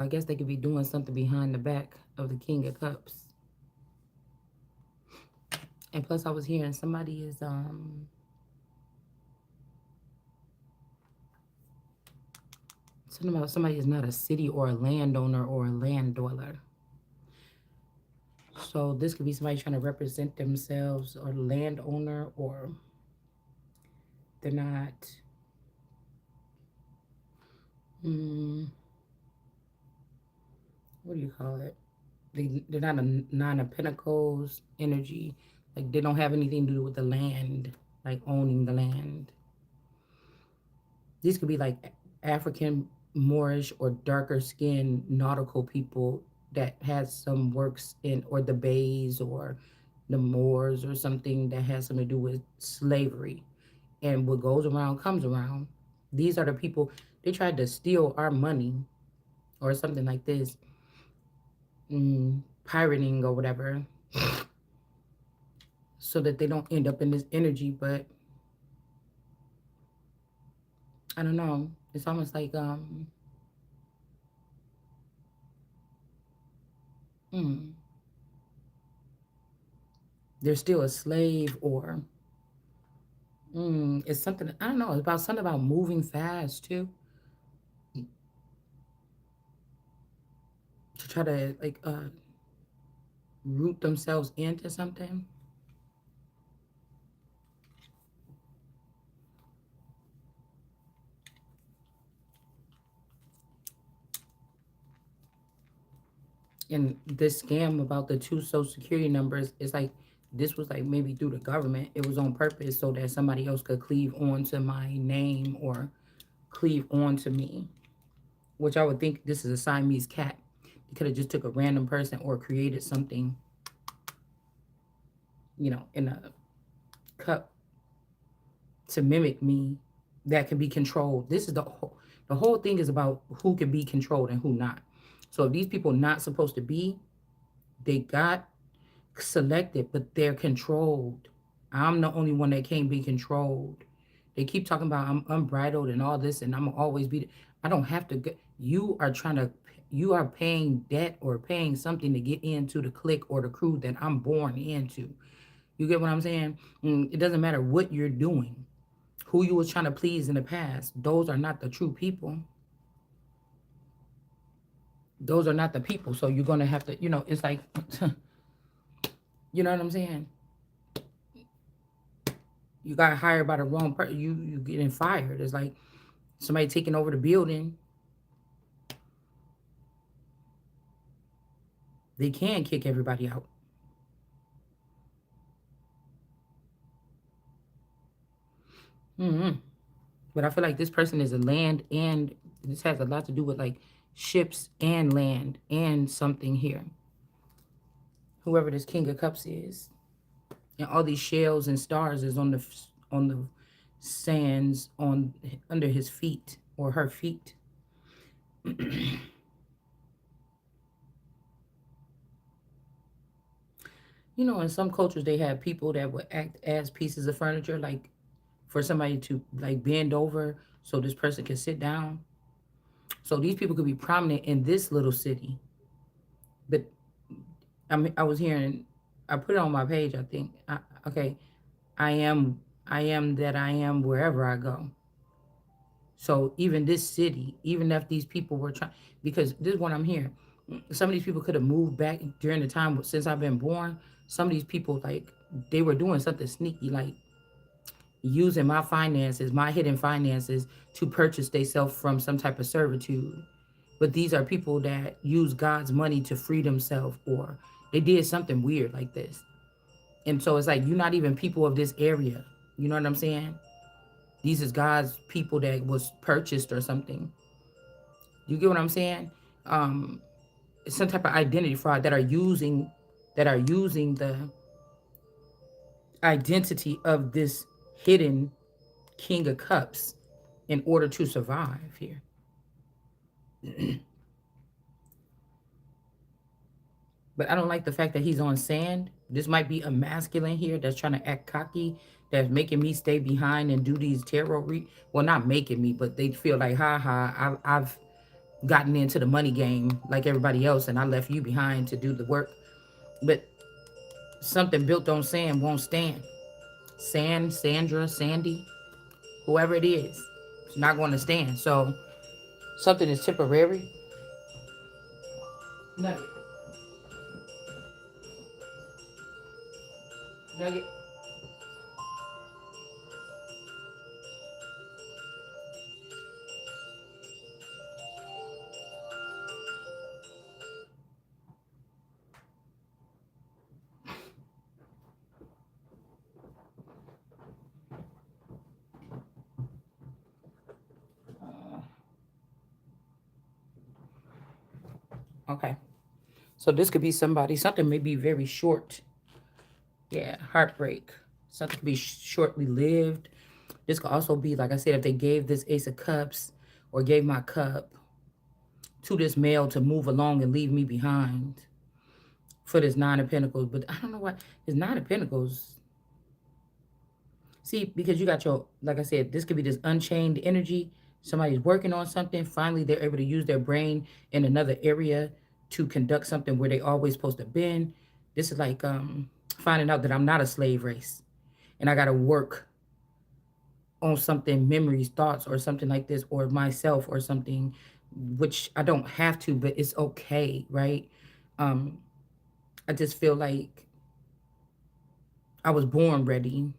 I guess they could be doing something behind the back of the King of Cups. And plus, I was hearing somebody is something about somebody is not a city or a landowner or a land dweller. So this could be somebody trying to represent themselves or landowner, or they're not. Mm, what do you call it? They're not a nine of pentacles energy. Like they don't have anything to do with the land, like owning the land. These could be like African, Moorish, or darker skinned nautical people that has some works in, or the Bays or the Moors or something that has something to do with slavery. And what goes around comes around. These are the people, they tried to steal our money or something like this, pirating or whatever, so that they don't end up in this energy. But I don't know. It's almost like mm, they're still a slave, or it's something, I don't know. It's about something about moving fast too, to try to like root themselves into something. And this scam about the two social security numbers is like, this was like maybe through the government. It was on purpose so that somebody else could cleave onto my name or cleave onto me, which I would think this is a Siamese cat. They could have just took a random person or created something, in a cup to mimic me that can be controlled. This is the whole thing is about who can be controlled and who not. So if these people not supposed to be, they got selected, but they're controlled. I'm the only one that can't be controlled. They keep talking about I'm unbridled and all this, and I'm always be. I don't have to. You are trying to. You are paying debt or paying something to get into the clique or the crew that I'm born into. You get what I'm saying? It doesn't matter what you're doing, who you was trying to please in the past. Those are not the true people. Those are not the people. So you're gonna have to. It's like, you know what I'm saying? You got hired by the wrong person. You getting fired. It's like somebody taking over the building. They can kick everybody out. hmm But I feel like this person is a land, and this has a lot to do with like ships and land and something here. Whoever this King of Cups is, and all these shells and stars is on the sands on under his feet or her feet. In some cultures they have people that would act as pieces of furniture, like for somebody to like bend over so this person can sit down. So these people could be prominent in this little city, but I was hearing, I put it on my page. I think, okay, I am, I am that I am wherever I go. So even this city, even if these people were trying, because this is what I'm hearing. Some of these people could have moved back during the time since I've been born. Some of these people, like, they were doing something sneaky, like using my finances, my hidden finances, to purchase themselves from some type of servitude. But these are people that use God's money to free themselves, or they did something weird like this. And so it's like, you're not even people of this area. You know what I'm saying? These is God's people that was purchased or something. You get what I'm saying? Um, it's some type of identity fraud that are using the identity of this hidden King of Cups in order to survive here. But I don't like the fact that he's on sand. This might be a masculine here that's trying to act cocky, that's making me stay behind and do these tarot well, not making me, but they feel like, ha ha, I've gotten into the money game like everybody else, and I left you behind to do the work. But something built on sand won't stand. Sand, Sandra, Sandy, whoever it is, it's not going to stand. So something is temporary. Nugget, nugget. Okay. So this could be somebody. Something may be very short. Yeah, heartbreak. Something could be shortly lived. This could also be, like I said, if they gave this Ace of Cups or gave my cup to this male to move along and leave me behind for this Nine of Pentacles. But I don't know why this Nine of Pentacles. See, because you got your, like I said, this could be this unchained energy. Somebody's working on something. Finally, they're able to use their brain in another area to conduct something where they always supposed to been. This is like finding out that I'm not a slave race, and I got to work on something, memories, thoughts, or something like this, or myself, or something, which I don't have to, but it's okay, right? Um, I just feel like I was born ready,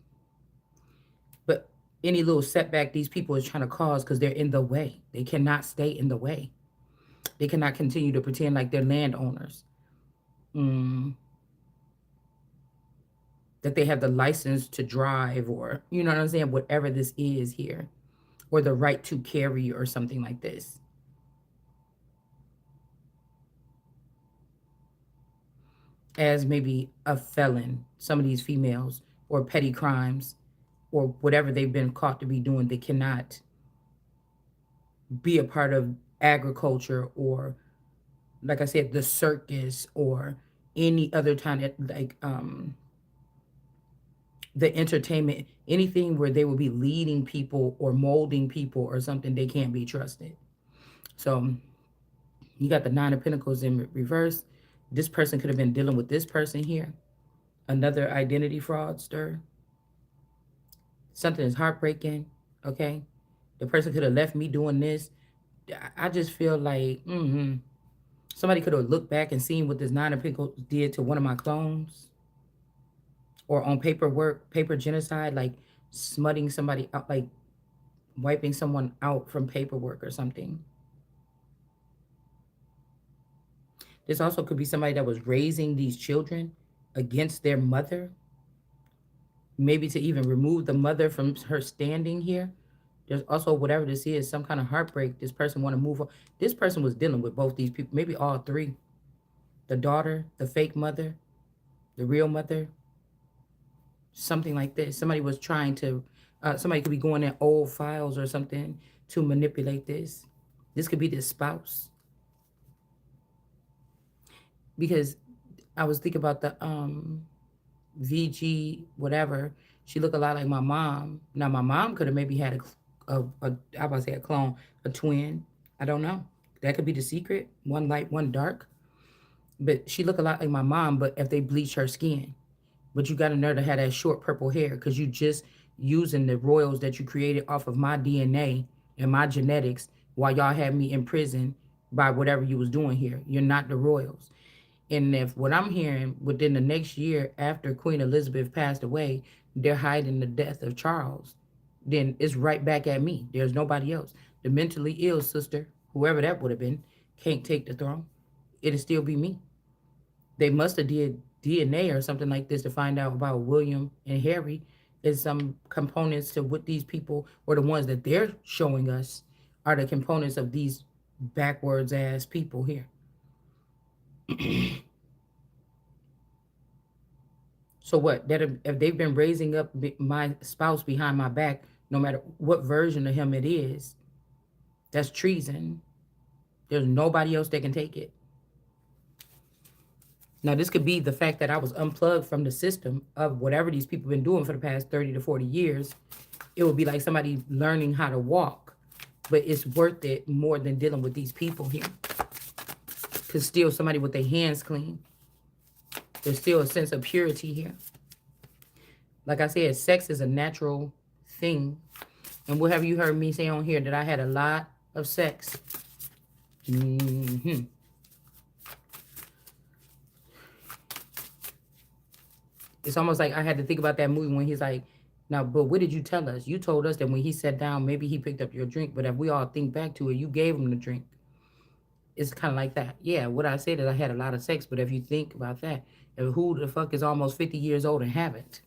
but any little setback these people is trying to cause because they're in the way. They cannot stay in the way. They cannot continue to pretend like they're landowners. Mm, that they have the license to drive, or you know what I'm saying, whatever this is here, or the right to carry or something like this. As maybe a felon, some of these females, or petty crimes, or whatever they've been caught to be doing, they cannot be a part of agriculture, or like I said, the circus, or any other kind of like the entertainment, anything where they will be leading people or molding people or something. They can't be trusted. So you got the Nine of Pentacles in reverse. This person could have been dealing with this person here, another identity fraudster. Something is heartbreaking. Okay, the person could have left me doing this. I just feel like somebody could have looked back and seen what this Nine of Pentacles did to one of my clones, or on paperwork, paper genocide, like smutting somebody out, like wiping someone out from paperwork or something. This also could be somebody that was raising these children against their mother, maybe to even remove the mother from her standing here. There's also, whatever this is, some kind of heartbreak. This person want to move on. This person was dealing with both these people, maybe all three. The daughter, the fake mother, the real mother, something like this. Somebody was trying to, somebody could be going in old files or something to manipulate this. This could be this spouse. Because I was thinking about the VG whatever. She looked a lot like my mom. Now my mom could have maybe had I about to say a clone, a twin. I don't know. That could be the secret. One light, one dark. But she looked a lot like my mom. But if they bleach her skin, but you got to know to have that short purple hair because you just using the royals that you created off of my DNA and my genetics while y'all had me in prison by whatever you was doing here. You're not the royals. And if what I'm hearing within the next year after Queen Elizabeth passed away, they're hiding the death of Charles, then it's right back at me. There's nobody else. The mentally ill sister, whoever that would have been, can't take the throne. It'll still be me. They must have did DNA or something like this to find out about William and Harry, and some components to what these people, or the ones that they're showing us, are the components of these backwards ass people here. So what? That if they've been raising up my spouse behind my back, no matter what version of him it is, that's treason. There's nobody else that can take it. Now, this could be the fact that I was unplugged from the system of whatever these people been doing for the past 30 to 40 years. It would be like somebody learning how to walk. but it's worth it more than dealing with these people here. Because still somebody with their hands clean. There's still a sense of purity here. Like I said, sex is a natural thing. And what have you heard me say on here? That I had a lot of sex. Mm-hmm. It's almost like I had to think about that movie when he's like, now, but what did you tell us? You told us that when he sat down, maybe he picked up your drink. But if we all think back to it, you gave him the drink. It's kind of like that. Yeah, what I said is I had a lot of sex. But if you think about that, who the fuck is almost 50 years old and haven't?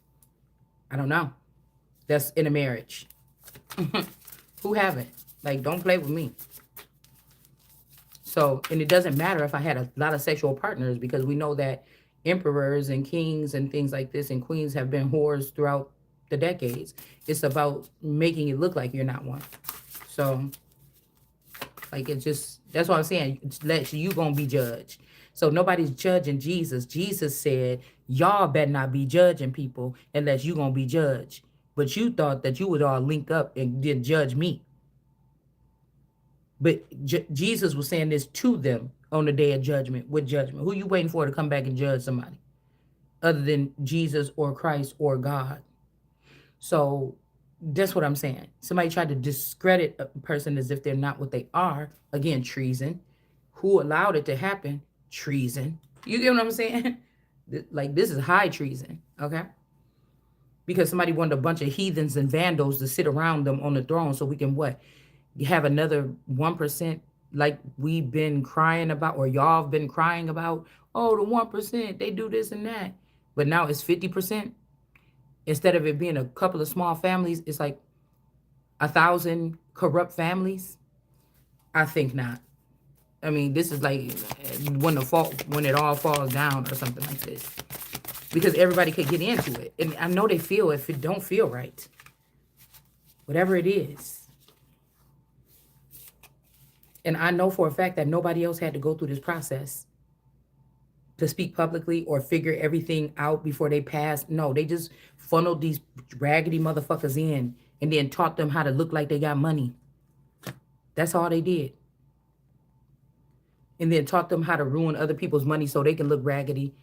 I don't know. That's in a marriage. Who haven't? Like, don't play with me. So, and it doesn't matter if I had a lot of sexual partners, because we know that emperors and kings and things like this and queens have been whores throughout the decades. It's about making it look like you're not one. So, like, it's just, that's what I'm saying. You gonna be judged. So nobody's judging Jesus. Jesus said, y'all better not be judging people unless you gonna be judged. But you thought that you would all link up and then judge me. But Jesus was saying this to them on the day of judgment, with judgment. Who you waiting for to come back and judge somebody other than Jesus or Christ or God? So that's what I'm saying. Somebody tried to discredit a person as if they're not what they are. Again, treason. Who allowed it to happen? Treason. You get what I'm saying? Like, this is high treason, okay? Because somebody wanted a bunch of heathens and vandals to sit around them on the throne so we can what? Have another 1%, like we've been crying about, or y'all have been crying about. Oh, the 1%, they do this and that. But now it's 50%. Instead of it being a couple of small families, it's like 1,000 corrupt families. I think not. I mean, this is like when it all falls down or something like this. Because everybody could get into it. And I know they feel if it don't feel right. Whatever it is. And I know for a fact that nobody else had to go through this process to speak publicly or figure everything out before they passed. No, they just funneled these raggedy motherfuckers in and then taught them how to look like they got money. That's all they did. And then taught them how to ruin other people's money so they can look raggedy,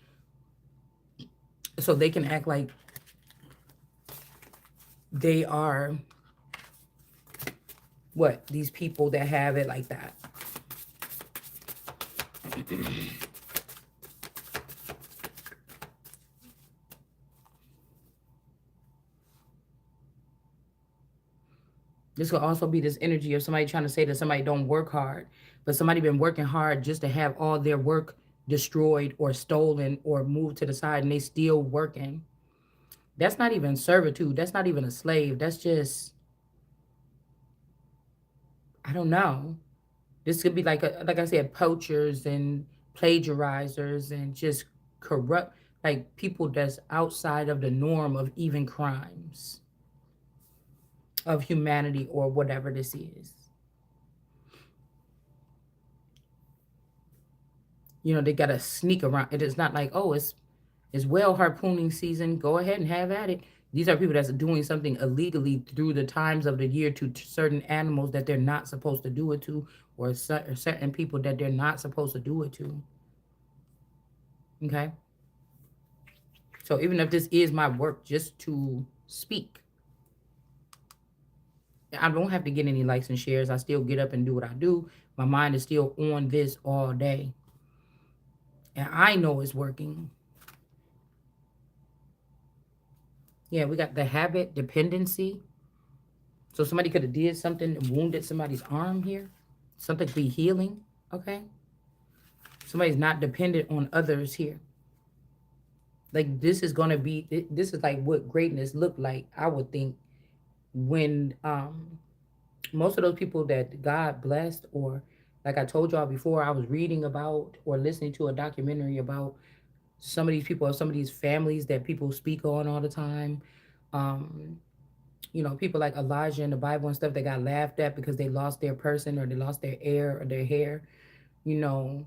so they can act like they are what? These people that have it like that. This could also be this energy of somebody trying to say that somebody don't work hard, but somebody been working hard just to have all their work destroyed or stolen or moved to the side, and they still working. That's not even servitude. That's not even a slave. That's just, I don't know. This could be like I said, poachers and plagiarizers and just corrupt, like people that's outside of the norm of even crimes of humanity or whatever this is. You know, they gotta sneak around. It is not like, oh, it's whale harpooning season. Go ahead and have at it. These are people that's doing something illegally through the times of the year to certain animals that they're not supposed to do it to, or certain people that they're not supposed to do it to. Okay? So even if this is my work just to speak, I don't have to get any likes and shares. I still get up and do what I do. My mind is still on this all day. And I know it's working. Yeah, we got the habit, dependency. So somebody could have did something, wounded somebody's arm here. Something could be healing, okay? Somebody's not dependent on others here. Like, this is going to be, this is like what greatness looked like, I would think, when most of those people that God blessed, or like I told y'all before, I was reading about or listening to a documentary about some of these people or some of these families that people speak on all the time. You know, people like Elijah in the Bible and stuff that got laughed at because they lost their person or they lost their heir or their hair. You know,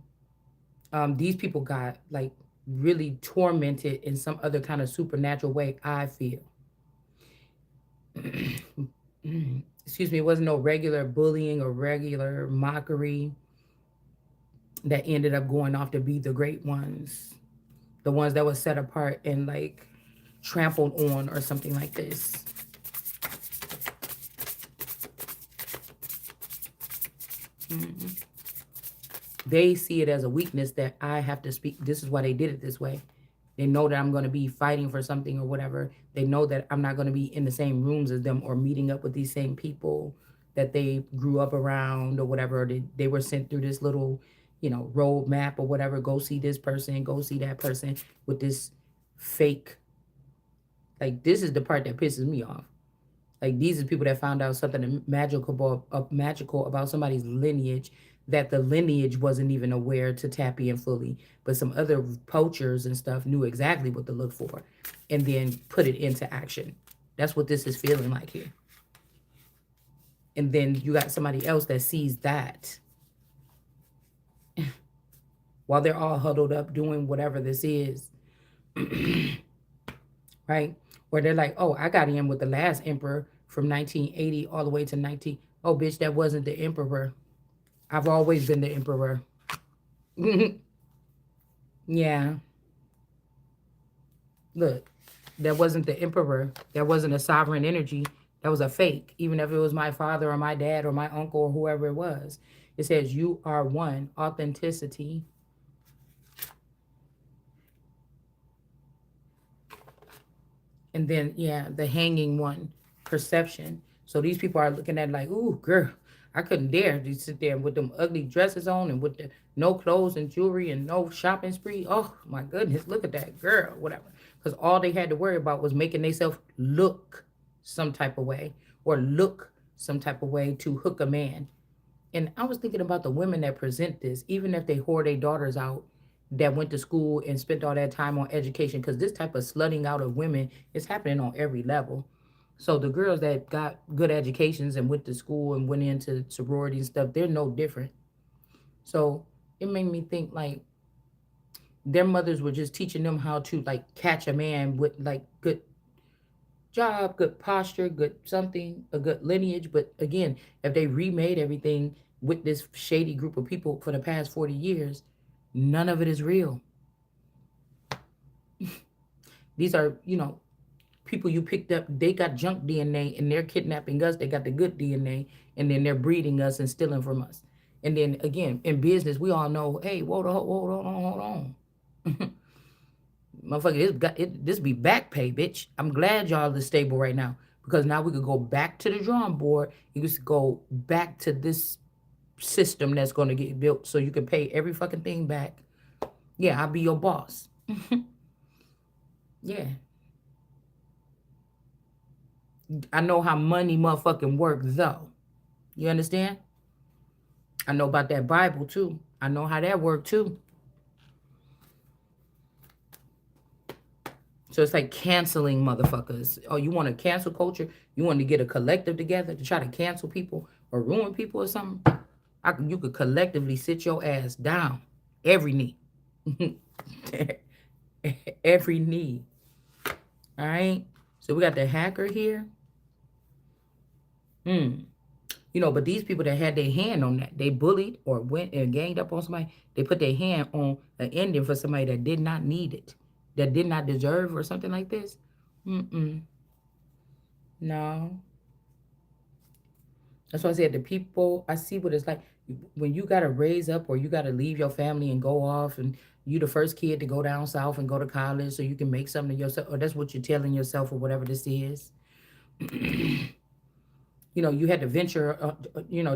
these people got like really tormented in some other kind of supernatural way, I feel. excuse me, it wasn't no regular bullying or regular mockery that ended up going off to be the great ones, the ones that was set apart and like trampled on or something like this. They see it as a weakness that I have to speak. This is why they did it this way. They know that I'm going to be fighting for something or whatever. They know that I'm not going to be in the same rooms as them or meeting up with these same people that they grew up around or whatever. They were sent through this little, road map or whatever. Go see this person, go see that person with this fake. Like, this is the part that pisses me off. Like, these are people that found out something magical about somebody's lineage that the lineage wasn't even aware to tap in fully. But some other poachers and stuff knew exactly what to look for and then put it into action. That's what this is feeling like here. And then you got somebody else that sees that while they're all huddled up doing whatever this is, right? Where they're like, oh, I got in with the last emperor from 1980 all the way to 19. Oh, bitch, that wasn't the emperor. I've always been the emperor. Yeah. Look, that wasn't the emperor. That wasn't a sovereign energy. That was a fake. Even if it was my father or my dad or my uncle or whoever it was. It says you are one. Authenticity. And then, yeah, the hanging one, perception. So these people are looking at like, ooh, girl, I couldn't dare to sit there with them ugly dresses on and with the no clothes and jewelry and no shopping spree. Oh my goodness, look at that girl, whatever. Because all they had to worry about was making themselves look some type of way or look some type of way to hook a man. And I was thinking about the women that present this, even if they whore their daughters out that went to school and spent all that time on education, because this type of slutting out of women is happening on every level. So the girls that got good educations and went to school and went into sorority and stuff, they're no different. So it made me think like their mothers were just teaching them how to like catch a man with like good job, good posture, good something, a good lineage. But again, if they remade everything with this shady group of people for the past 40 years, none of it is real. These are, people you picked up, they got junk DNA and they're kidnapping us. They got the good DNA and then they're breeding us and stealing from us. And then again, in business, we all know, hey, hold on. Motherfucker, this be back pay, bitch. I'm glad y'all is stable right now because now we could go back to the drawing board. You could go back to this system that's going to get built so you can pay every fucking thing back. Yeah, I'll be your boss. Yeah. I know how money motherfucking work though. You understand? I know about that Bible too. I know how that worked too. So it's like canceling motherfuckers. Oh, you want to cancel culture? You want to get a collective together to try to cancel people or ruin people or something? You could collectively sit your ass down. Every knee. Every knee. All right? So we got the hacker here. But these people that had their hand on that, they bullied or went and ganged up on somebody, they put their hand on an ending for somebody that did not need it, that did not deserve or something like this. No. That's why I said the people, I see what it's like when you got to raise up or you got to leave your family and go off and you the first kid to go down south and go to college so you can make something of yourself, or that's what you're telling yourself or whatever this is. You had to venture,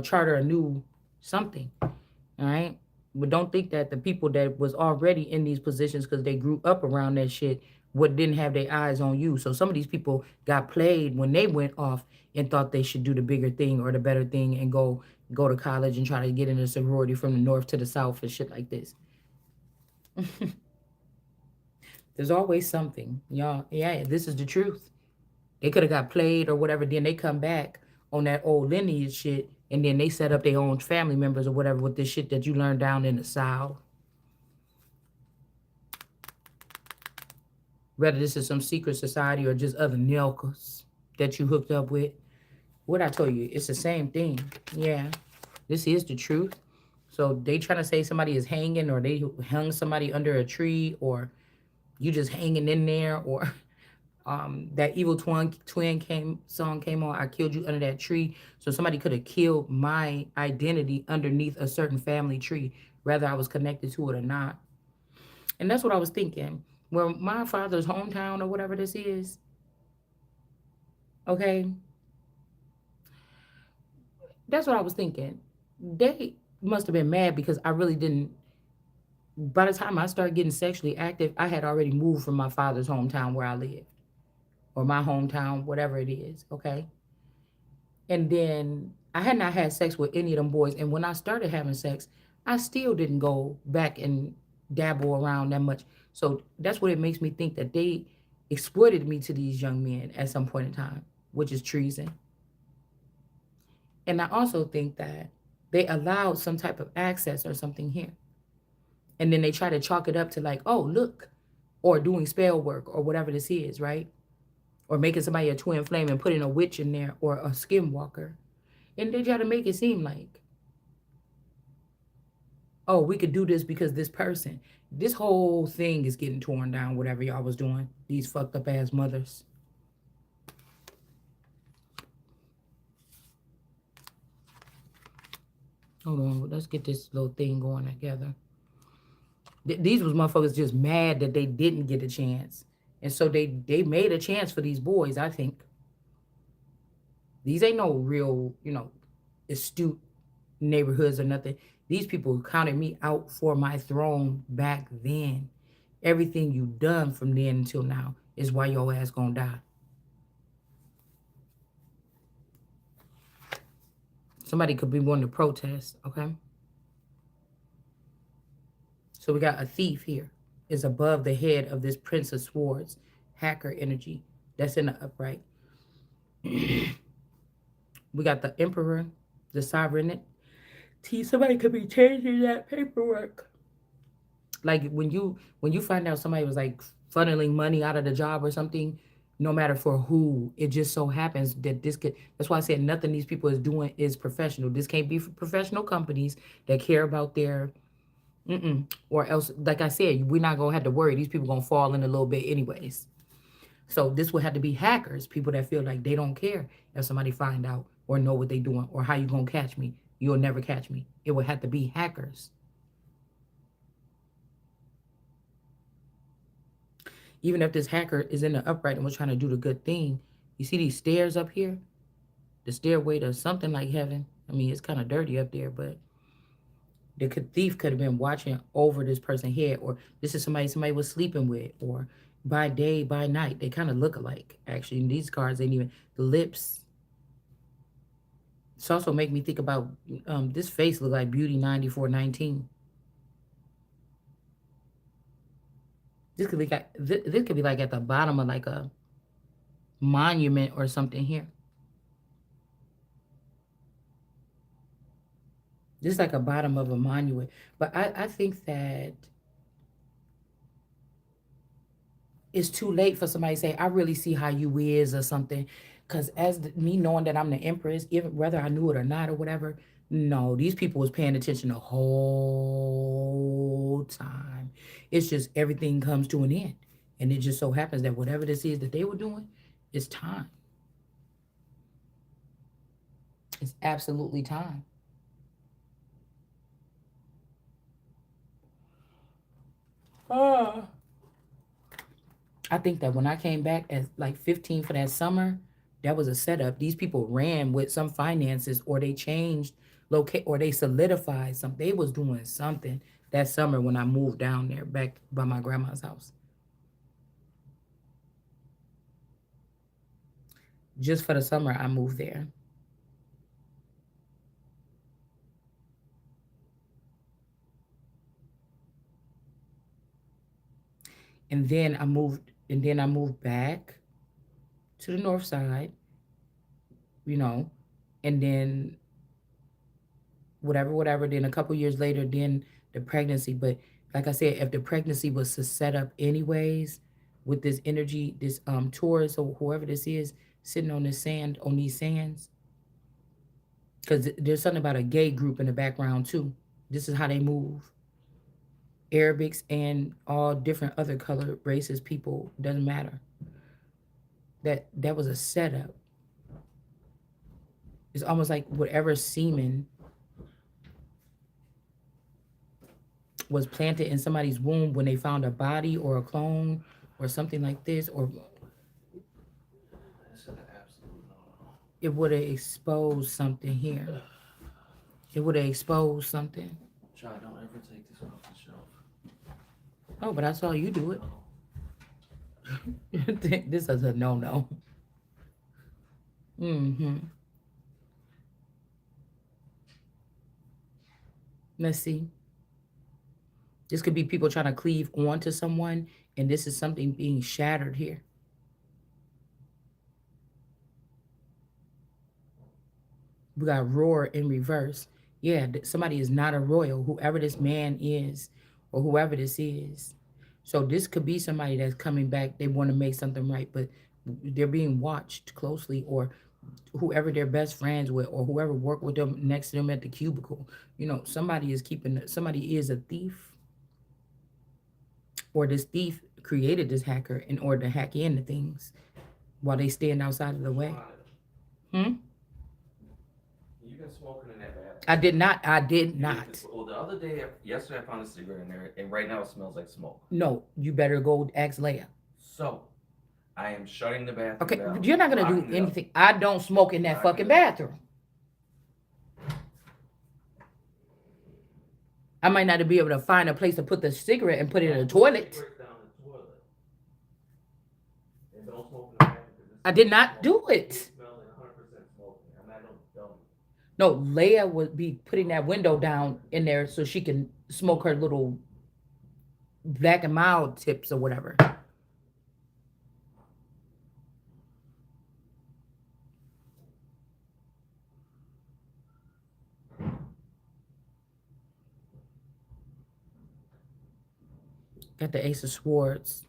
charter a new something. All right. But don't think that the people that was already in these positions because they grew up around that shit didn't have their eyes on you. So some of these people got played when they went off and thought they should do the bigger thing or the better thing and go to college and try to get in a sorority from the north to the south and shit like this. There's always something. Y'all, yeah, this is the truth. They could have got played or whatever. Then they come back on that old lineage shit, and then they set up their own family members or whatever with this shit that you learned down in the South. Whether this is some secret society or just other nelkas that you hooked up with. What I told you, it's the same thing. Yeah, this is the truth. So they trying to say somebody is hanging, or they hung somebody under a tree, or you just hanging in there, or that evil twin came song came on. I killed you under that tree. So somebody could have killed my identity underneath a certain family tree, whether I was connected to it or not. And that's what I was thinking. Well, my father's hometown or whatever this is, okay, that's what I was thinking. They must have been mad because I really didn't. By the time I started getting sexually active, I had already moved from my father's hometown where I lived, or my hometown, whatever it is, okay? And then I had not had sex with any of them boys. And when I started having sex, I still didn't go back and dabble around that much. So that's what it makes me think that they exploited me to these young men at some point in time, which is treason. And I also think that they allowed some type of access or something here. And then they try to chalk it up to like, oh, look, or doing spell work or whatever this is, right? Or making somebody a twin flame and putting a witch in there or a skinwalker. And they try to make it seem like, oh, we could do this because this person. This whole thing is getting torn down, whatever y'all was doing. These fucked up ass mothers. Hold on, let's get this little thing going together. These was motherfuckers just mad that they didn't get a chance. And so they made a chance for these boys, I think. These ain't no real, astute neighborhoods or nothing. These people counted me out for my throne back then. Everything you done from then until now is why your ass gonna die. Somebody could be wanting to protest, okay? So we got a thief here. Is above the head of this Prince of Swords, hacker energy that's in the upright. We got the Emperor, the Sovereign. Somebody could be changing that paperwork. Like when you find out somebody was like funneling money out of the job or something, no matter for who, it just so happens that this could. That's why I said nothing these people is doing is professional. This can't be for professional companies that care about their. Or else, like I said, we're not gonna have to worry. These people gonna fall in a little bit anyways. So this would have to be hackers, people that feel like they don't care if somebody find out or know what they doing or how you gonna catch me. You'll never catch me. It would have to be hackers. Even if this hacker is in the upright and was trying to do the good thing, you see these stairs up here? The stairway to something like heaven. I mean, it's kind of dirty up there, but the thief could have been watching over this person's head, or this is somebody was sleeping with, or by day, by night. They kind of look alike, actually. And these cards ain't even the lips. It's also make me think about this face look like Beauty 9419. This could be like at the bottom of like a monument or something here. Just like a bottom of a monument. But I think that it's too late for somebody to say, I really see how you is or something. Because me knowing that I'm the Empress, even whether I knew it or not or whatever, no, these people was paying attention the whole time. It's just everything comes to an end. And it just so happens that whatever this is that they were doing, it's time. It's absolutely time. Ah. I think that when I came back at like 15 for that summer, that was a setup. These people ran with some finances, or they changed locate, or they solidified something. They was doing something that summer when I moved down there back by my grandma's house. Just for the summer I moved there. And then I moved back to the north side, you know, and then whatever. Then a couple years later, then the pregnancy. But like I said, if the pregnancy was to set up anyways, with this energy, this Taurus or whoever this is sitting on this sand, on these sands, Because there's something about a gay group in the background too. This is how they move. Arabics and all different other color races, people, doesn't matter. That was a setup. It's almost like whatever semen was planted in somebody's womb when they found a body or a clone or something like this, or That's an absolute no. it would have exposed something here. It would have exposed something. Try, don't ever take this off the shelf. Oh, but I saw you do it. No. This is a no. Mm-hmm. Let's see. This could be people trying to cleave onto someone, and this is something being shattered here. We got roar in reverse. Yeah, somebody is not a royal, whoever this man is, or whoever this is. So this could be somebody that's coming back. They want to make something right, but they're being watched closely, or whoever they're best friends with, or whoever worked with them next to them at the cubicle. Somebody is keeping. Somebody is a thief, or this thief created this hacker in order to hack into things while they stand outside of the way. Hmm. You've been smoking in that I bathroom. did not. I did You did not. this. Well, the other day, yesterday, I found a cigarette in there, and right now it smells like smoke. No, you better go ask Leia. So, I am shutting the bathroom Okay, down, you're not gonna do locking it up, anything. I don't smoke in that locking fucking it up. bathroom. I might not be able to find a place to put the cigarette and put it in the Don't put the toilet. cigarette down the toilet, and don't smoke in the bathroom because it I did smells like not smoke. do It it. smells like 100% smoking. I'm not dumb. No, Leia would be putting that window down in there so she can smoke her little black and mild tips or whatever. Got the Ace of Swords.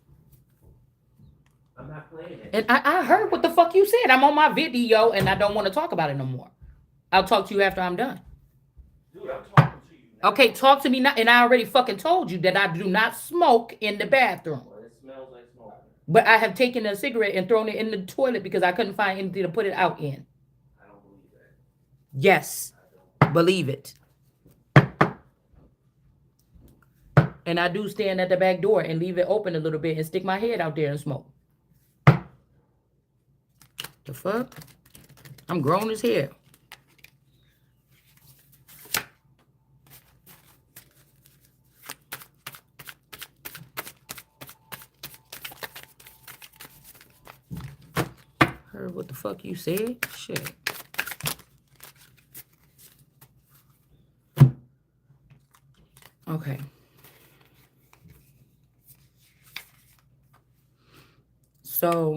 I'm not playing it. And I heard what the fuck you said. I'm on my video and I don't want to talk about it no more. I'll talk to you after I'm done. Dude, I'm talking to you now. Okay, talk to me now. And I already fucking told you that I do not smoke in the bathroom. Well, it smells like smoking. But I have taken a cigarette and thrown it in the toilet because I couldn't find anything to put it out in. I don't believe that. Yes, I don't. believe it. And I do stand at the back door and leave it open a little bit and stick my head out there and smoke. The fuck? I'm grown as hell. Heard what the fuck you said? Shit. Okay. So,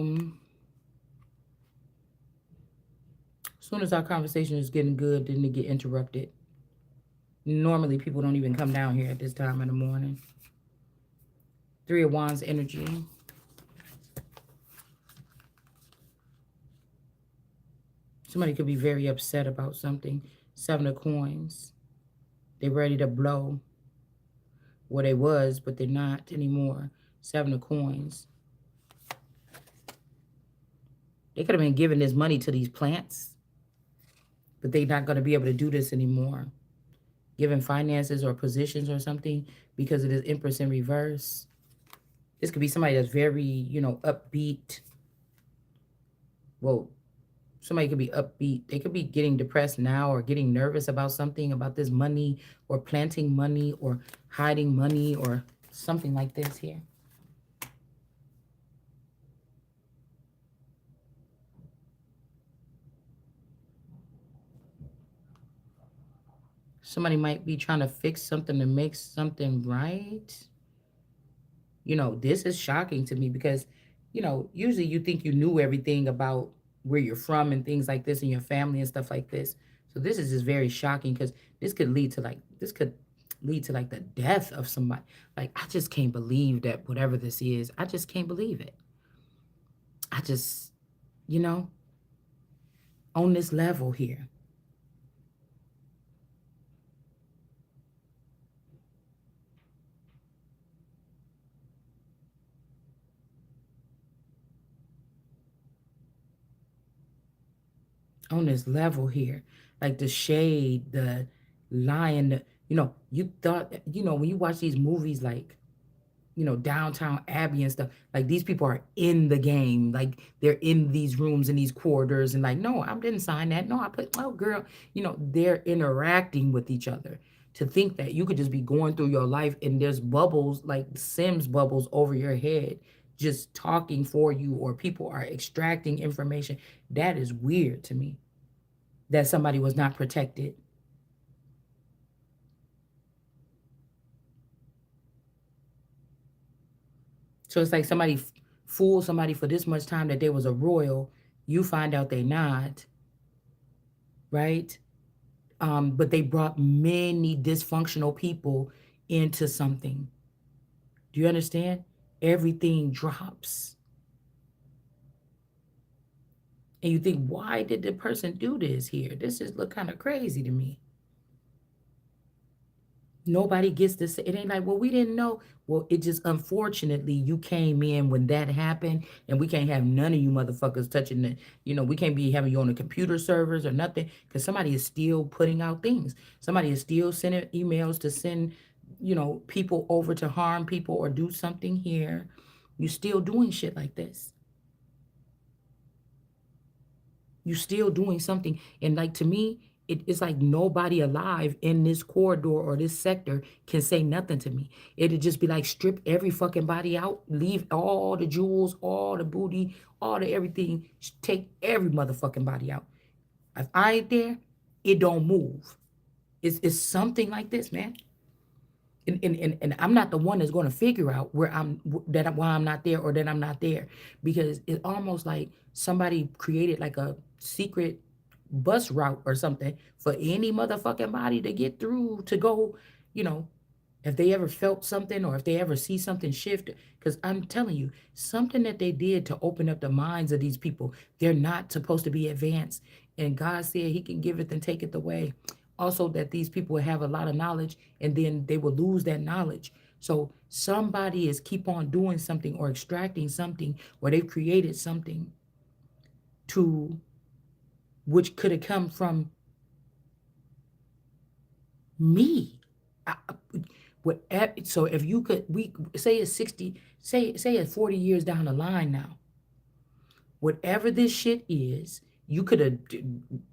as soon as our conversation is getting good, then it get interrupted. Normally, people don't even come down here at this time in the morning. Three of Wands energy. Somebody could be very upset about something. Seven of Coins. They're ready to blow where they was, but they're not anymore. Seven of Coins. They could have been giving this money to these plants, but they're not going to be able to do this anymore. Giving finances or positions or something because of this Empress in reverse. This could be somebody that's very, upbeat. Well, somebody could be upbeat. They could be getting depressed now or getting nervous about something, about this money or planting money or hiding money or something like this here. Somebody might be trying to fix something to make something right. This is shocking to me because, usually you think you knew everything about where you're from and things like this and your family and stuff like this. So this is just very shocking because this could lead to like the death of somebody. Like I just can't believe that whatever this is, I just can't believe it. I just, you know, on this level here. on this level here, like the shade, the lying, you thought, when you watch these movies like, Downtown Abbey and stuff. Like these people are in the game. Like they're in these rooms in these corridors and like, no, I didn't sign that. No, I put, oh girl, they're interacting with each other. To think that you could just be going through your life and there's bubbles like Sims bubbles over your head just talking for you, or people are extracting information. That is weird to me. That somebody was not protected. So it's like somebody fooled somebody for this much time that they was a royal. You find out they not, right? But they brought many dysfunctional people into something. Do you understand? Everything drops. And you think, why did the person do this here? This just look kind of crazy to me. Nobody gets to say it. Ain't like, well, we didn't know. Well, it just unfortunately you came in when that happened, and we can't have none of you motherfuckers touching the. We can't be having you on the computer servers or nothing, because somebody is still putting out things. Somebody is still sending emails to send, people over to harm people or do something here. You still doing shit like this. You still doing something, and like to me, it's like nobody alive in this corridor or this sector can say nothing to me. It'd just be like strip every fucking body out, leave all the jewels, all the booty, all the everything, take every motherfucking body out. If I ain't there, it don't move. It's something like this, man. And I'm not the one that's going to figure out why I'm not there, or that I'm not there, because it's almost like somebody created like a secret bus route or something for any motherfucking body to get through to go, you know, if they ever felt something or if they ever see something shift. Because I'm telling you, something that they did to open up the minds of these people, they're not supposed to be advanced. And God said he can give it and take it away. Also, that these people have a lot of knowledge and then they will lose that knowledge. So somebody is keep on doing something or extracting something, or they've created something to which could have come from me. I, so if you could, we say it's 60, say it's 40 years down the line now. Whatever this shit is, you could have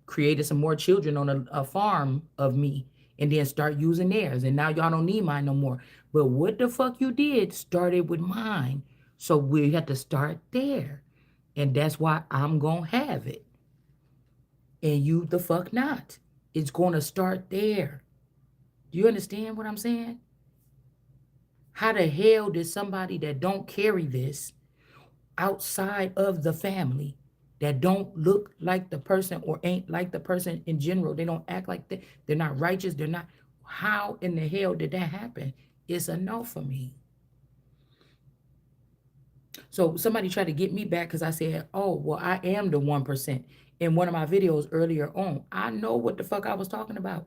created some more children on a farm of me and then start using theirs. And now y'all don't need mine no more. But what the fuck you did started with mine. So we have to start there. And that's why I'm going to have it. And you the fuck not. It's going to start there. Do you understand what I'm saying? How the hell did somebody that don't carry this outside of the family, that don't look like the person or ain't like the person in general, they don't act like they're not righteous, they're not, how in the hell did that happen? It's a no for me. So somebody tried to get me back because I said, oh, well, I am the 1%. In one of my videos earlier on, I know what the fuck I was talking about.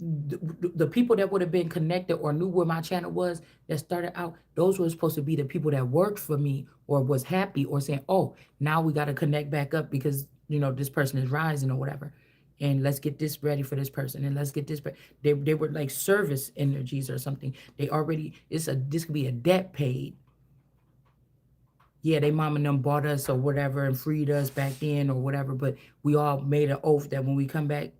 The people that would have been connected or knew where my channel was that started out, those were supposed to be the people that worked for me or was happy or saying, oh, now we got to connect back up because, this person is rising or whatever. And let's get this ready for this person. And let's get this. They were like service energies or something. They already, this could be a debt paid. Yeah, they mom and them bought us or whatever and freed us back then or whatever. But we all made an oath that when we come back,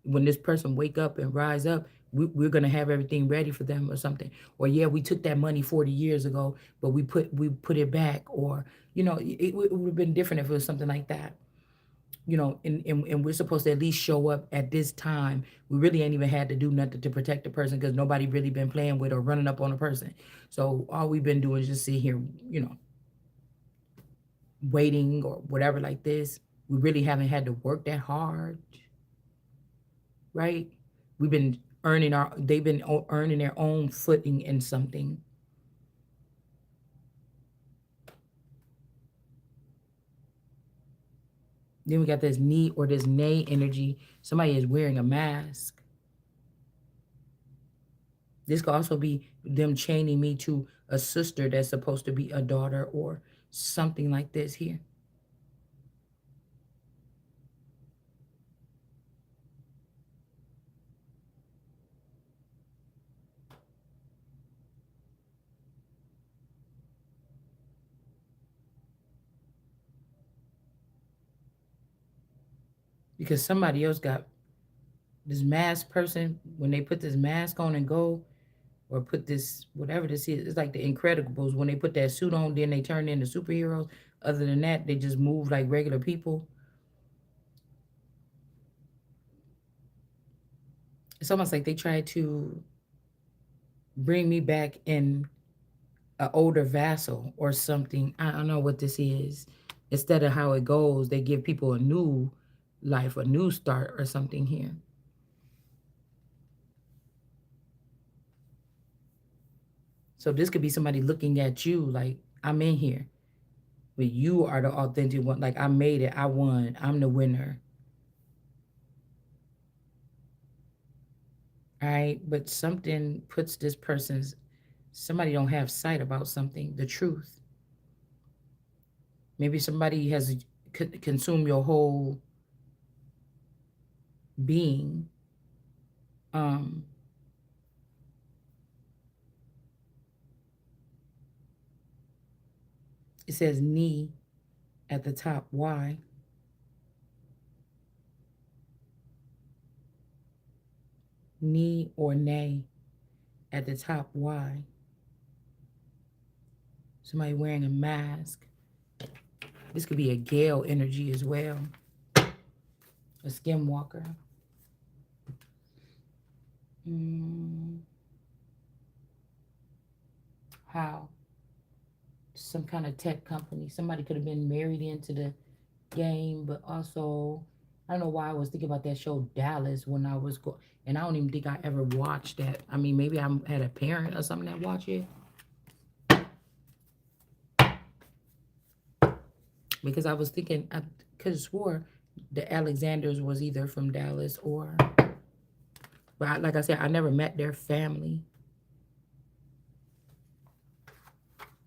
when this person wake up and rise up, we're gonna have everything ready for them or something. Or yeah, we took that money 40 years ago, but we put it back. Or it would have been different if it was something like that. And we're supposed to at least show up at this time. We really ain't even had to do nothing to protect the person because nobody really been playing with or running up on a person. So all we've been doing is just sit here, waiting or whatever like this. We really haven't had to work that hard, right? We've been they've been earning their own footing in something. Then we got this knee or this nay energy. Somebody is wearing a mask. This could also be them chaining me to a sister that's supposed to be a daughter or something like this here. Because somebody else got this mask person, when they put this mask on and go, or put this, whatever this is, it's like the Incredibles. When they put that suit on, then they turn into superheroes. Other than that, they just move like regular people. It's almost like they try to bring me back in an older vassal or something. I don't know what this is. Instead of how it goes, they give people a new life, a new start or something here. So this could be somebody looking at you like, I'm in here, but you are the authentic one. Like, I made it, I won, I'm the winner. All right, but something puts this person's, somebody don't have sight about something, the truth. Maybe somebody has consumed your whole being. Um, it says knee at the top. Why? Knee or nay at the top. Why? Somebody wearing a mask. This could be a Gale energy as well. A skinwalker. Mm, how? Some kind of tech company. Somebody could have been married into the game, but also I don't know why I was thinking about that show Dallas when I was and I don't even think I ever watched that. I mean, maybe I had a parent or something that watched it because I was thinking I could have swore the Alexanders was either from Dallas or, but like I said, I never met their family.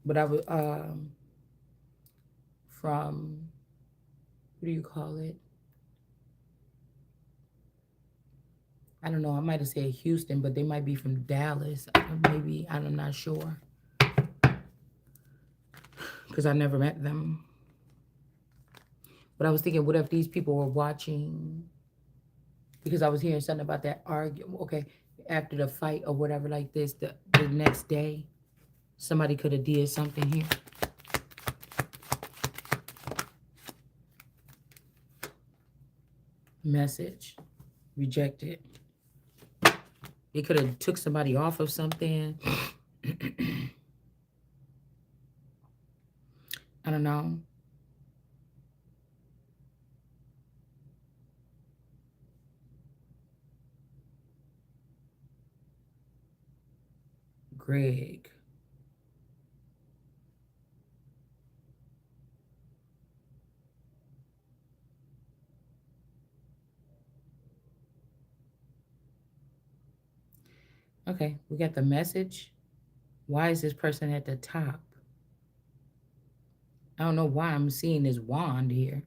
But I was from, what do you call it? I don't know. I might have said Houston, but they might be from Dallas. Maybe I'm not sure because I never met them. But I was thinking, what if these people were watching? Because I was hearing something about that argument. Okay, after the fight or whatever like this, the next day, somebody could have did something here. Message rejected. They could have took somebody off of something. I don't know. Greg. Okay, we got the message. Why is this person at the top? I don't know why I'm seeing this wand here.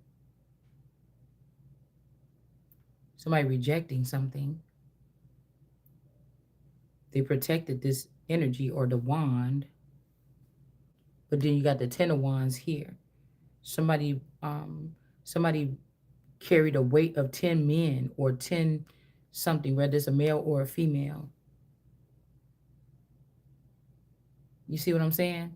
Somebody rejecting something. They protected this energy or the wand. But then you got the ten of wands here. Somebody somebody carried a weight of 10 men or 10 something, whether it's a male or a female. You see what I'm saying?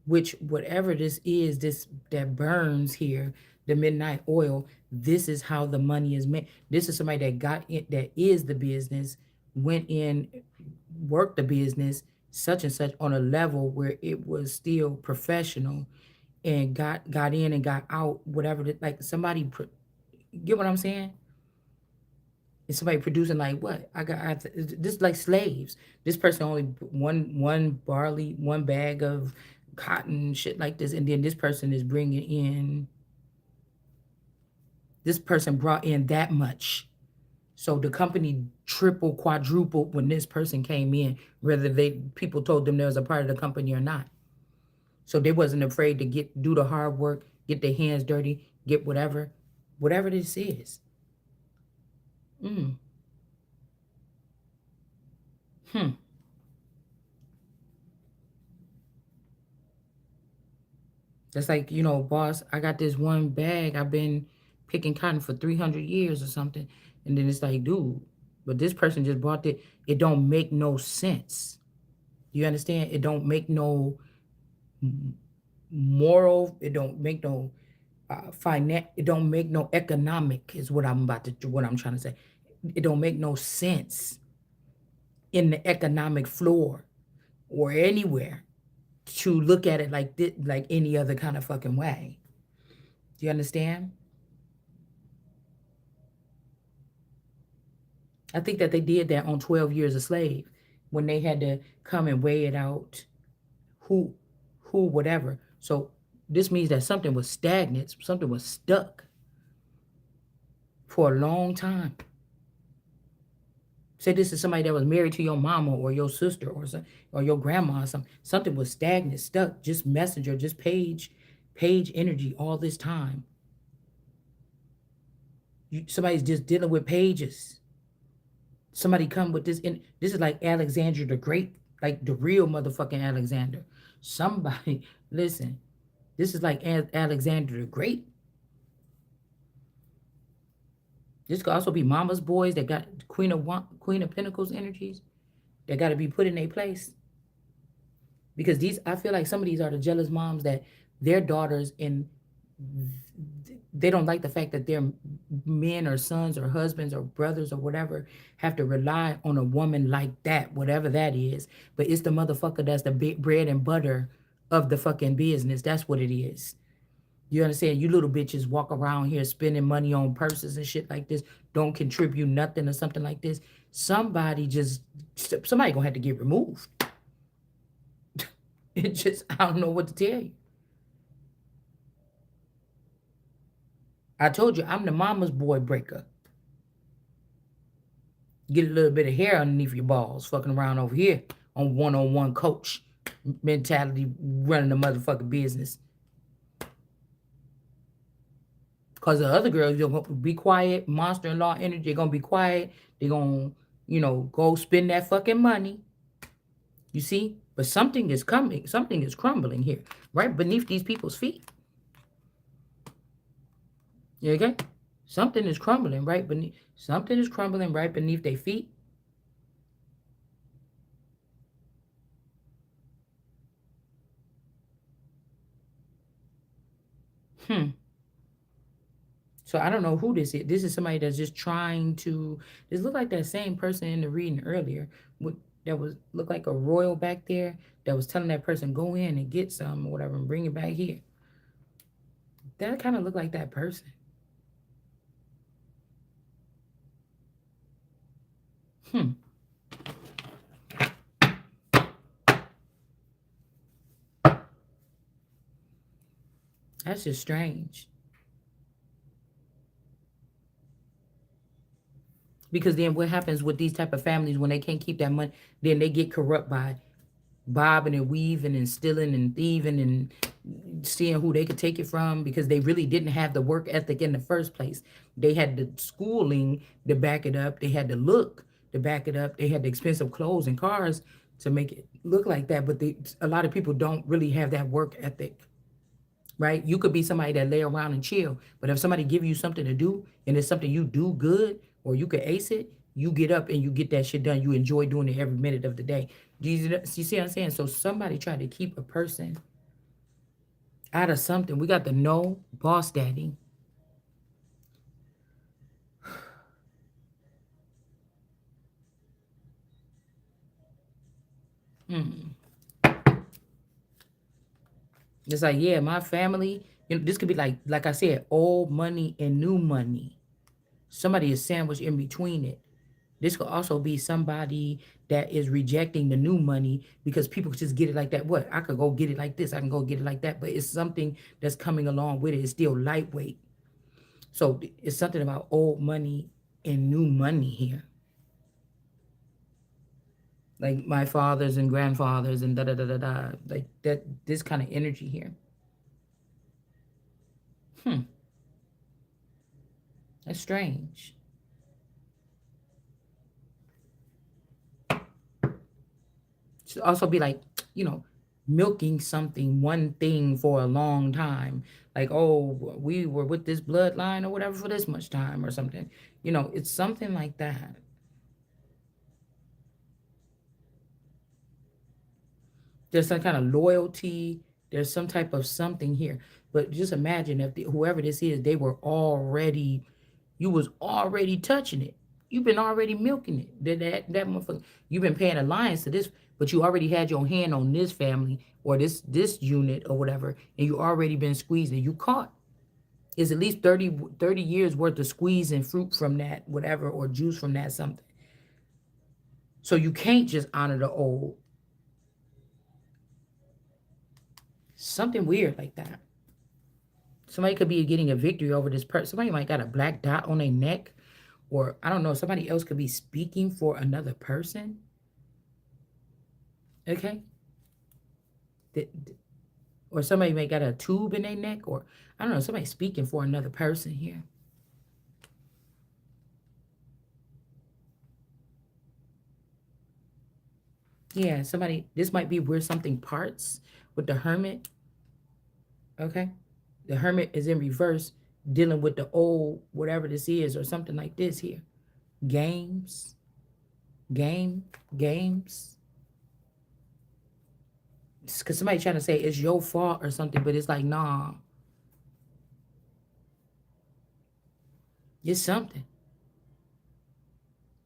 Which whatever this is, this that burns here, the midnight oil, this is how the money is made. This is somebody that got it, that is the business, went in, worked the business, such and such on a level where it was still professional, and got in and got out, whatever. Like somebody, get what I'm saying? And somebody producing like what this like slaves. This person only one barley, one bag of cotton, shit like this, and then this person is bringing in This person brought in that much. So the company triple, quadrupled when this person came in, whether they people told them they was a part of the company or not. So they wasn't afraid to do the hard work, get their hands dirty, get whatever this is. Mm. Hmm. That's like, boss, I got this one bag. I've been picking cotton for 300 years or something. And then it's like, dude, but this person just bought it. It don't make no sense. You understand? It don't make no moral. It don't make no finance. It don't make no economic is what I'm trying to say. It don't make no sense in the economic floor or anywhere to look at it like this, like any other kind of fucking way. Do you understand? I think that they did that on 12 Years a Slave when they had to come and weigh it out who whatever. So this means that something was stagnant, something was stuck for a long time. Say this is somebody that was married to your mama or your sister or your grandma or something. Something was stagnant, stuck, just messenger, just page energy all this time. Somebody's just dealing with pages. Somebody come with this, and this is like Alexander the Great, like the real motherfucking Alexander. Somebody, listen, this is like Alexander the Great. This could also be Mama's boys that got Queen of Pentacles energies that got to be put in their place. Because I feel like some of these are the jealous moms that their daughters and they don't like the fact that their men or sons or husbands or brothers or whatever have to rely on a woman like that, whatever that is. But it's the motherfucker that's the bread and butter of the fucking business. That's what it is. You understand? You little bitches walk around here spending money on purses and shit like this, don't contribute nothing or something like this. Somebody gonna have to get removed. It just, I don't know what to tell you. I told you, I'm the mama's boy breaker. Get a little bit of hair underneath your balls, fucking around over here on one coach mentality, running the motherfucking business. Because the other girls, they're going to be quiet, monster in law energy, they're going to be quiet. They're going to, go spend that fucking money. You see? But something is coming, something is crumbling here, right beneath these people's feet. You okay? Something is crumbling right beneath their feet. Hmm. So I don't know who this is. This is somebody that's just trying to. This look like that same person in the reading earlier. That was look like a royal back there that was telling that person go in and get some or whatever and bring it back here. That kind of looked like that person. Hmm. That's just strange. Because then what happens with these type of families when they can't keep that money? Then they get corrupt by bobbing and weaving and stealing and thieving and seeing who they could take it from because they really didn't have the work ethic in the first place. They had the schooling to back it up. They had the look to back it up. They had the expensive clothes and cars to make it look like that. But a lot of people don't really have that work ethic, right? You could be somebody that lay around and chill, but if somebody give you something to do and it's something you do good or you could ace it, you get up and you get that shit done. You enjoy doing it every minute of the day. You see what I'm saying? So somebody tried to keep a person out of something. We got the no boss daddy. Mm. It's like, yeah, my family, this could be like I said, old money and new money. Somebody is sandwiched in between it. This could also be somebody that is rejecting the new money because people just get it like that. What? I could go get it like this. I can go get it like that. But it's something that's coming along with it. It's still lightweight. So it's something about old money and new money here. Like my fathers and grandfathers and da da da da da. Like that, this kind of energy here. Hmm, that's strange. Should also be like, you know, milking something, one thing for a long time. Like, oh, we were with this bloodline or whatever for this much time or something. You know, it's something like that. There's some kind of loyalty. There's some type of something here. But just imagine if whoever this is, they were already, you was already touching it. You've been already milking it. That motherfucker. You've been paying alliance to this, but you already had your hand on this family or this unit or whatever, and you already been squeezing. You caught. It's at least 30 years worth of squeezing fruit from that, whatever, or juice from that something. So you can't just honor the old. Something weird like that. Somebody could be getting a victory over this person. Somebody might got a black dot on their neck, or I don't know. Somebody else could be speaking for another person. Okay, or somebody may got a tube in their neck, or I don't know. Somebody speaking for another person here. Yeah, somebody. This might be where something parts with the hermit. Okay, the hermit is in reverse, dealing with the old whatever this is, or something like this here. Games, game, games. Because somebody trying to say it's your fault or something, but it's like, nah, it's something.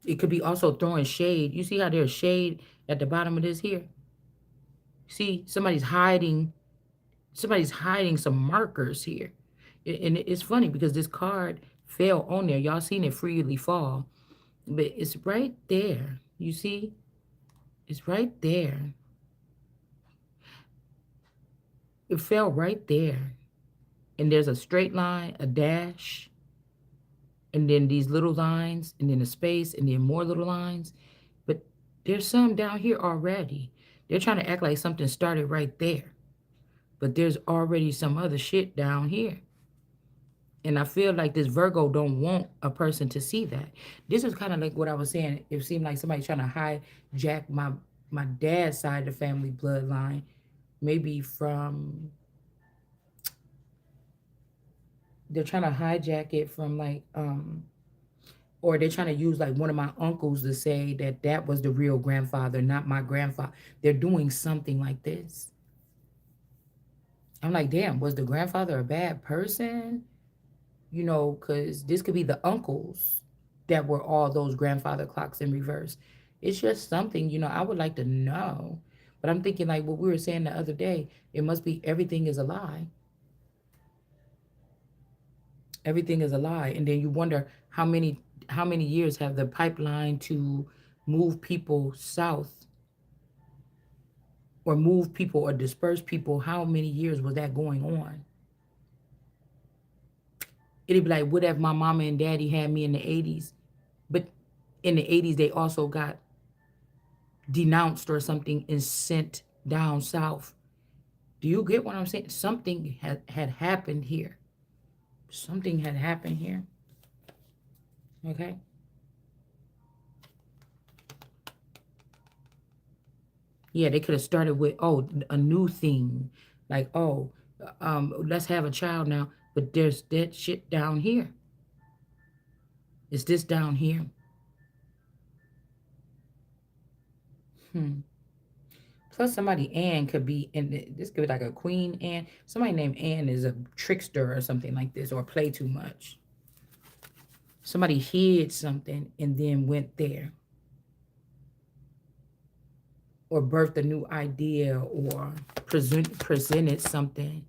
It could be also throwing shade. You see how there's shade at the bottom of this here? See, somebody's hiding some markers here. And it's funny because this card fell on there. Y'all seen it freely fall. But it's right there. You see? It's right there. It fell right there. And there's a straight line, a dash, and then these little lines, and then a space, and then more little lines. But there's some down here already. They're trying to act like something started right there. But there's already some other shit down here. And I feel like this Virgo don't want a person to see that. This is kind of like what I was saying. It seemed like somebody trying to hijack my dad's side of the family bloodline, maybe from they're trying to hijack it from like or they're trying to use like one of my uncles to say that that was the real grandfather, not my grandfather. They're doing something like this. I'm like, damn, was the grandfather a bad person? You know, because this could be the uncles that were all those grandfather clocks in reverse. It's just something, I would like to know. But I'm thinking like what we were saying the other day, it must be everything is a lie. Everything is a lie. And then you wonder how many years have the pipeline to move people south or move people or disperse people, how many years was that going on? It'd be like, what if my mama and daddy had me in the 80s? But in the 80s, they also got denounced or something and sent down south. Do you get what I'm saying? Something had happened here. Something had happened here. Okay. Yeah, they could have started with, oh, a new thing. Like, oh, let's have a child now. But there's that shit down here. Is this down here? Hmm. Plus, somebody Anne could be in this. Could be like a Queen Anne. Somebody named Anne is a trickster or something like this, or play too much. Somebody hid something and then went there, or birthed a new idea, or presented something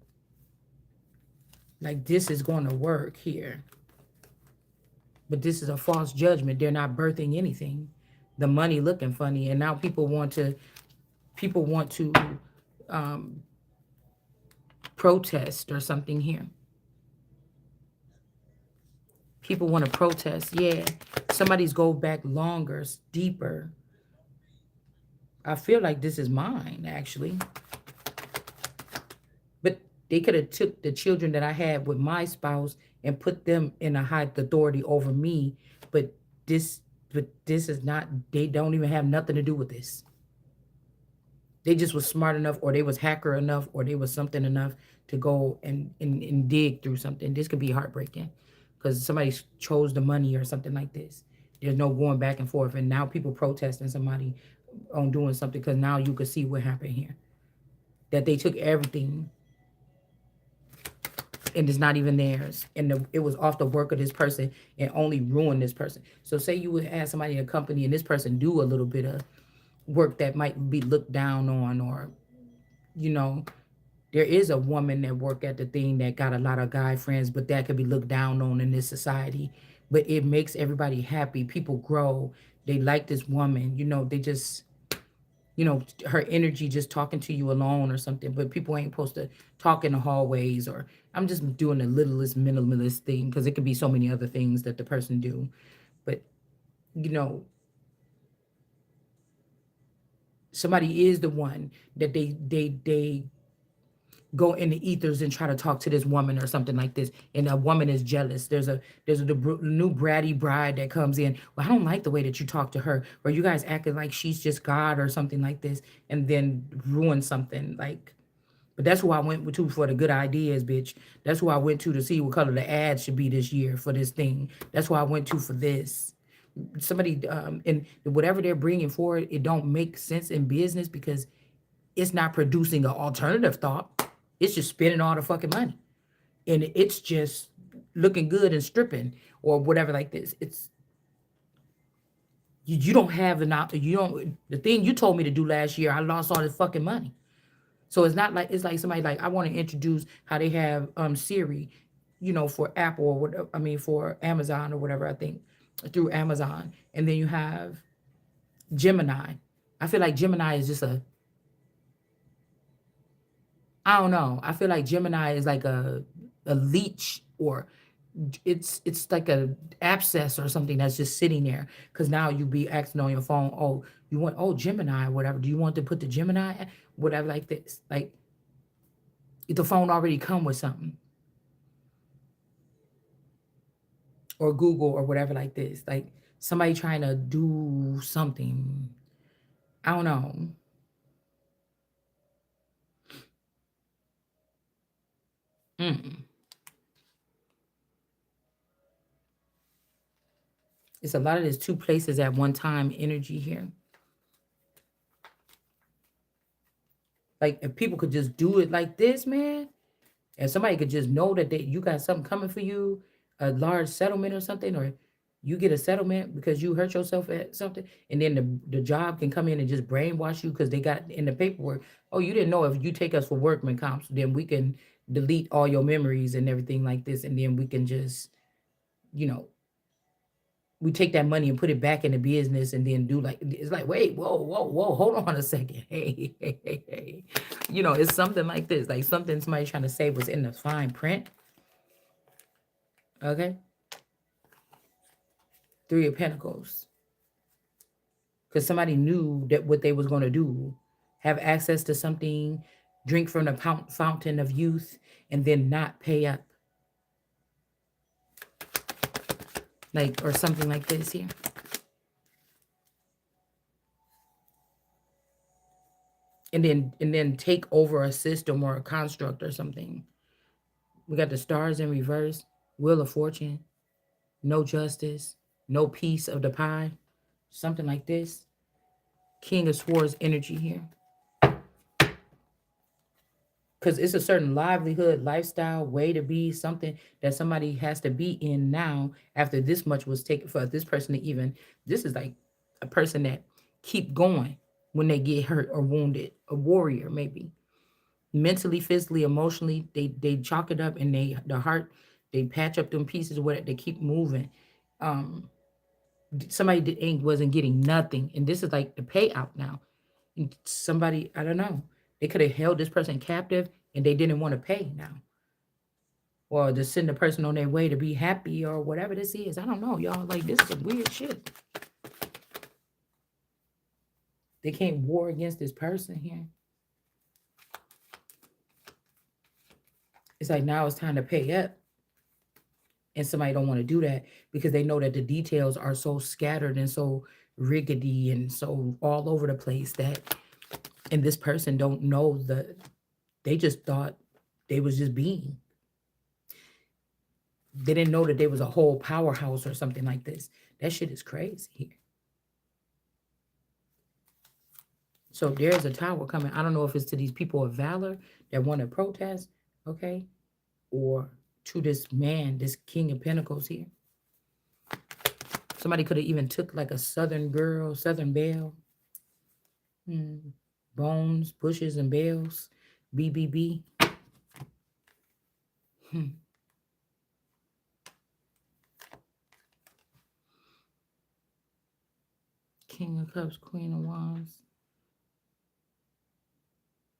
like this is going to work here. But this is a false judgment. They're not birthing anything. The money looking funny, and now people want to um, protest or something here. People want to protest. Yeah. Somebody's go back longer, deeper. I feel like this is mine, actually. But they could have took the children that I had with my spouse and put them in a high authority over me. But this but this is not, they don't even have nothing to do with this. They just was smart enough, or they was hacker enough, or they was something enough to go and dig through something. This could be heartbreaking because somebody chose the money or something like this. There's no going back and forth, and now people protesting somebody on doing something because now you could see what happened here. That they took everything and it's not even theirs, and it was off the work of this person and only ruined this person. So say you would have somebody in a company and this person do a little bit of work that might be looked down on, or you know, there is a woman that work at the thing that got a lot of guy friends, but that could be looked down on in this society. But it makes everybody happy. People grow. They like this woman. They just, her energy just talking to you alone or something. But people ain't supposed to talk in the hallways, or I'm just doing the littlest minimalist thing because it could be so many other things that the person do. But, you know, somebody is the one that they go in the ethers and try to talk to this woman or something like this, and a woman is jealous. There's a new bratty bride that comes in. Well, I don't like the way that you talk to her, or you guys acting like she's just God or something like this, and then ruin something like. But that's who I went to for the good ideas, bitch. That's who I went to see what color the ads should be this year for this thing. That's who I went to for this. Somebody and whatever they're bringing forward, it don't make sense in business because it's not producing an alternative thought. It's just spending all the fucking money, and it's just looking good and stripping or whatever like this. It's you don't have an op. You don't, the thing you told me to do last year. I lost all this fucking money. So it's not like, it's like somebody like, I want to introduce how they have Siri, for Apple or whatever. I mean for Amazon or whatever. I think through Amazon, and then you have Gemini. I feel like Gemini is just a, I don't know. I feel like Gemini is like a leech, or it's like a abscess or something that's just sitting there. Because now you be asking on your phone, oh, you want, oh, Gemini or whatever. Do you want to put the Gemini whatever like this? Like if the phone already come with something, or Google or whatever like this. Like somebody trying to do something. I don't know. Mm. It's a lot of this two places at one time energy here. Like if people could just do it like this, man, and somebody could just know that you got something coming for you, a large settlement or something, or you get a settlement because you hurt yourself at something, and then the job can come in and just brainwash you because they got in the paperwork. Oh, you didn't know if you take us for workman comps, then we can delete all your memories and everything like this, and then we can just, you know, we take that money and put it back in the business and then do like, it's like, wait, whoa, whoa, whoa, hold on a second. Hey, hey, hey, hey. It's something like this, like something somebody trying to say was in the fine print. Okay. Three of Pentacles. Because somebody knew that what they was going to do, have access to something, drink from the fountain of youth, and then not pay up. Like, or something like this here. And then take over a system or a construct or something. We got the stars in reverse, wheel of fortune, no justice, no piece of the pie, something like this. King of Swords energy here. Because it's a certain livelihood, lifestyle, way to be, something that somebody has to be in now after this much was taken for this person to even, this is like a person that keep going when they get hurt or wounded, a warrior maybe. Mentally, physically, emotionally, they chalk it up, and the heart, they patch up them pieces with it, they keep moving. Um, Somebody that ain't wasn't getting nothing, and this is like the payout now. Somebody, I don't know, they could have held this person captive and they didn't want to pay now, or to send a person on their way to be happy or whatever this is. I don't know, y'all. Like, this is some weird shit. They can't war against this person here. It's like now it's time to pay up, and somebody don't want to do that because they know that the details are so scattered and so riggedy and so all over the place that, and this person don't know they just thought they was just being. They didn't know that there was a whole powerhouse or something like this. That shit is crazy here. So there's a tower coming. I don't know if it's to these people of valor that want to protest, okay, or to this man, this King of Pentacles here. Somebody could have even took like a Southern girl, Southern belle, bones, bushes, and bells, BBB. Hmm. King of Cups, Queen of Wands,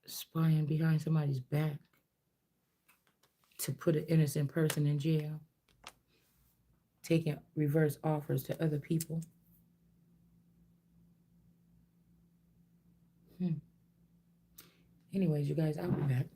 spying behind somebody's back to put an innocent person in jail, taking reverse offers to other people. Hmm. Anyways, you guys, I'll be back.